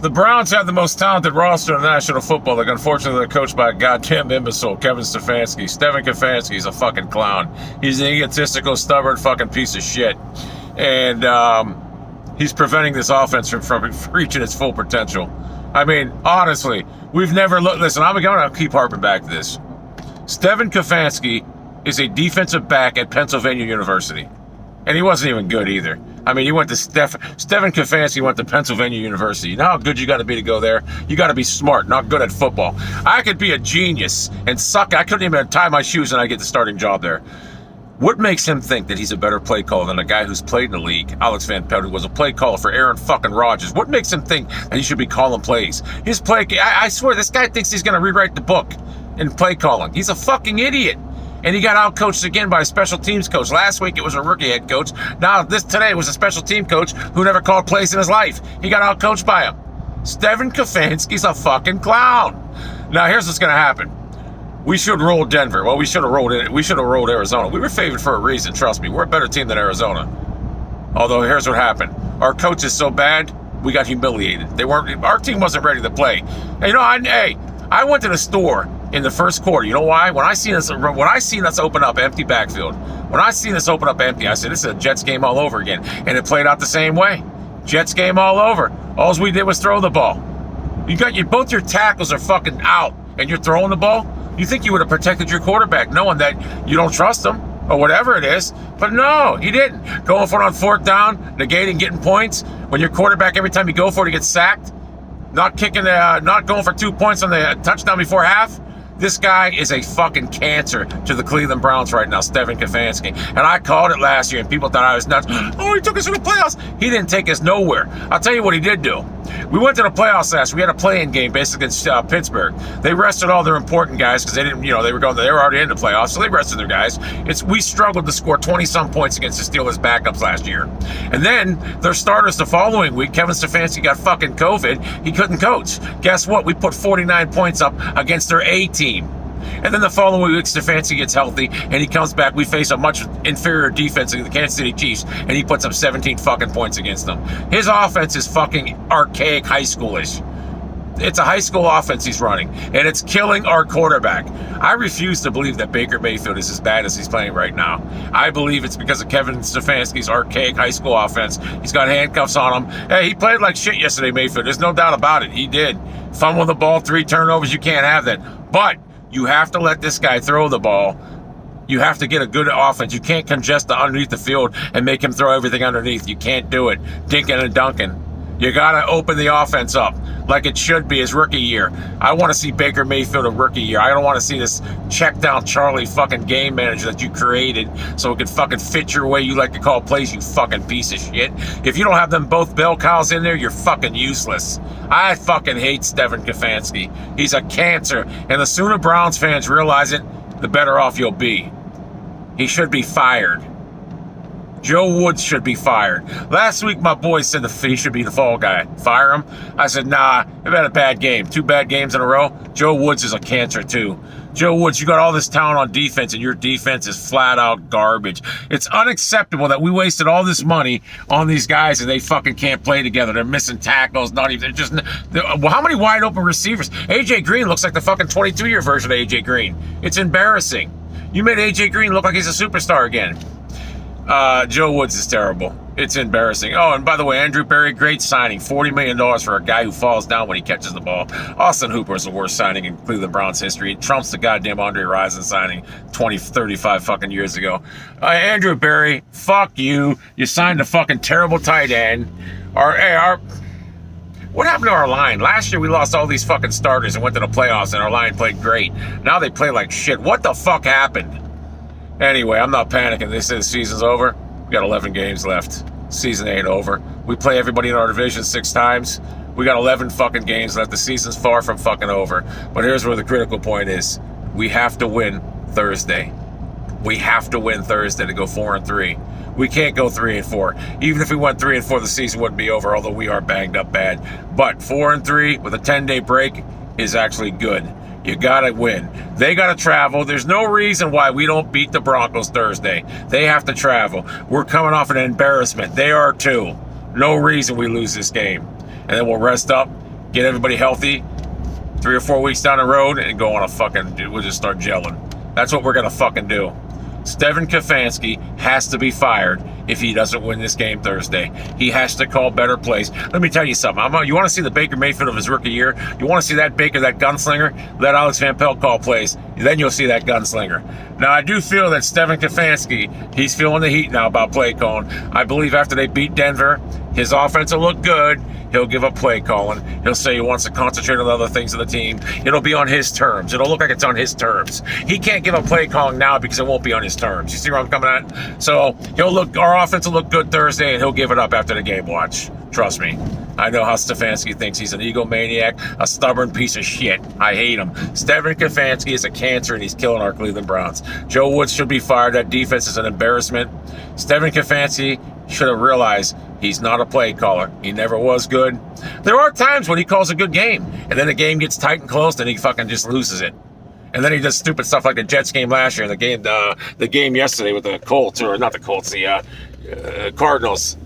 The Browns have the most talented roster in the National Football League. Unfortunately, they're coached by a goddamn imbecile, Kevin Stefanski. Stevin Kafanski's a fucking clown. He's an egotistical, stubborn fucking piece of shit. And he's preventing this offense from reaching its full potential. I mean, honestly, we've never looked... Listen, I'm going to keep harping back to this. Stevin Kafanski is a defensive back at Pennsylvania University. And he wasn't even good either. I mean, he went to Stevin Kafanski went to Pennsylvania University. You know how good you got to be to go there? You got to be smart, not good at football. I could be a genius and suck. I couldn't even tie my shoes and I get the starting job there. What makes him think that he's a better play caller than a guy who's played in the league, Alex Van Pelt, who was a play caller for Aaron fucking Rodgers? What makes him think that he should be calling plays? His play, I swear, this guy thinks he's going to rewrite the book in play calling. He's a fucking idiot. And he got outcoached again by a special teams coach. Last week it was a rookie head coach. Now today it was a special team coach who never called plays in his life. He got outcoached by him. Stevin Kafanski's a fucking clown. Now here's what's going to happen. We should roll Denver. Well, we should have rolled Arizona. We were favored for a reason. Trust me, we're a better team than Arizona. Although here's what happened. Our coach is so bad, we got humiliated. Our team wasn't ready to play. And, you know, I went to the store in the first quarter. You know why? When I seen us open up empty backfield, I said, this is a Jets game all over again. And it played out the same way. Jets game all over. All we did was throw the ball. Both your tackles are fucking out, and you're throwing the ball. You think you would have protected your quarterback knowing that you don't trust him or whatever it is. But no, he didn't. Going for it on fourth down, negating getting points. When your quarterback, every time you go for it, he gets sacked. Not going for 2 points on the touchdown before half. This guy is a fucking cancer to the Cleveland Browns right now, Stevin Kafanski. And I called it last year, and people thought I was nuts. Oh, he took us to the playoffs. He didn't take us nowhere. I'll tell you what he did do. We went to the playoffs last year. We had a play-in game basically against Pittsburgh. They rested all their important guys because they didn't, they were already in the playoffs, so they rested their guys. We struggled to score 20-some points against the Steelers backups last year. And then their starters the following week, Kevin Stefanski got fucking COVID. He couldn't coach. Guess what? We put 49 points up against their A team. And then the following week, Stefanski gets healthy, and he comes back. We face a much inferior defense in the Kansas City Chiefs, and he puts up 17 fucking points against them. His offense is fucking archaic, high schoolish. It's a high school offense he's running, and it's killing our quarterback. I refuse to believe that Baker Mayfield is as bad as he's playing right now. I believe it's because of Kevin Stefanski's archaic high school offense. He's got handcuffs on him. Hey, he played like shit yesterday, Mayfield. There's no doubt about it. He did. Fumble the ball, 3 turnovers. You can't have that. But you have to let this guy throw the ball. You have to get a good offense. You can't congest underneath the field and make him throw everything underneath. You can't do it. Dinking and dunking. You got to open the offense up like it should be his rookie year. I want to see Baker Mayfield a rookie year. I don't want to see this check down Charlie fucking game manager that you created so it can fucking fit your way you like to call plays, you fucking piece of shit. If you don't have them both bell cows in there, you're fucking useless. I fucking hate Stevin Kafanski. He's a cancer. And the sooner Browns fans realize it, the better off you'll be. He should be fired. Joe Woods should be fired. Last week, my boy said he should be the fall guy. Fire him? I said, nah, they've had a bad game. 2 bad games in a row. Joe Woods is a cancer, too. Joe Woods, you got all this talent on defense, and your defense is flat-out garbage. It's unacceptable that we wasted all this money on these guys, and they fucking can't play together. They're missing tackles, how many wide-open receivers? A.J. Green looks like the fucking 22-year version of A.J. Green. It's embarrassing. You made A.J. Green look like he's a superstar again. Joe Woods is terrible. It's embarrassing. Oh, and by the way, Andrew Berry, great signing. $40 million for a guy who falls down when he catches the ball. Austin Hooper is the worst signing in Cleveland Browns history. It trumps the goddamn Andre Rison signing 35 fucking years ago. Andrew Berry, fuck you. You signed a fucking terrible tight end. What happened to our line? Last year we lost all these fucking starters and went to the playoffs and our line played great. Now they play like shit. What the fuck happened? Anyway, I'm not panicking. They say the season's over. We got 11 games left. Season ain't over. We play everybody in our division 6 times. We got 11 fucking games left. The season's far from fucking over. But here's where the critical point is. We have to win Thursday. We have to win Thursday to go 4-3. We can't go 3-4. Even if we went 3-4, the season wouldn't be over, although we are banged up bad. But 4-3 with a 10-day break is actually good. You gotta win. They gotta travel. There's no reason why we don't beat the Broncos Thursday. They have to travel. We're coming off an embarrassment. They are too. No reason we lose this game. And then we'll rest up get everybody healthy 3 or 4 weeks down the road and go on a fucking, we'll just start gelling. That's what we're going to fucking do. Stevin Kafanski has to be fired if he doesn't win this game Thursday. He has to call better plays. Let me tell you something. You want to see the Baker Mayfield of his rookie year? You want to see that Baker, that gunslinger? Let Alex Van Pelt call plays. Then you'll see that gunslinger. Now, I do feel that Stevin Kafanski, he's feeling the heat now about play calling. I believe after they beat Denver, his offense will look good. He'll give up play calling. He'll say he wants to concentrate on other things of the team. It'll be on his terms. It'll look like it's on his terms. He can't give up play calling now because it won't be on his terms. You see where I'm coming at? So our offense will look good Thursday, and he'll give it up after the game. Watch. Trust me. I know how Stefanski thinks. He's an egomaniac, a stubborn piece of shit. I hate him. Stevin Kafanski is a cancer, and he's killing our Cleveland Browns. Joe Woods should be fired. That defense is an embarrassment. Stevin Kafanski should have realized he's not a play caller. He never was good. There are times when he calls a good game, and then the game gets tight and close, and he fucking just loses it. And then he does stupid stuff like the Jets game last year, the game yesterday with the Colts, or not the Colts, the Cardinals.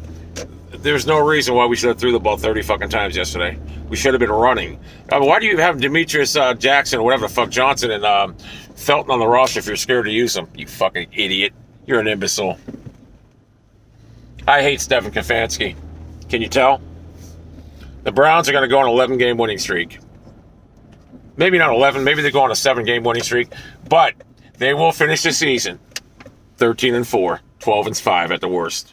There's no reason why we should have threw the ball 30 fucking times yesterday. We should have been running. Why do you have Demetrius Jackson, or whatever the fuck, Johnson and Felton on the roster if you're scared to use them? You fucking idiot. You're an imbecile. I hate Stevin Kafanski. Can you tell? The Browns are going to go on an 11-game winning streak. Maybe not 11. Maybe they go on a 7-game winning streak. But they will finish the season 13-4, 12-5 at the worst.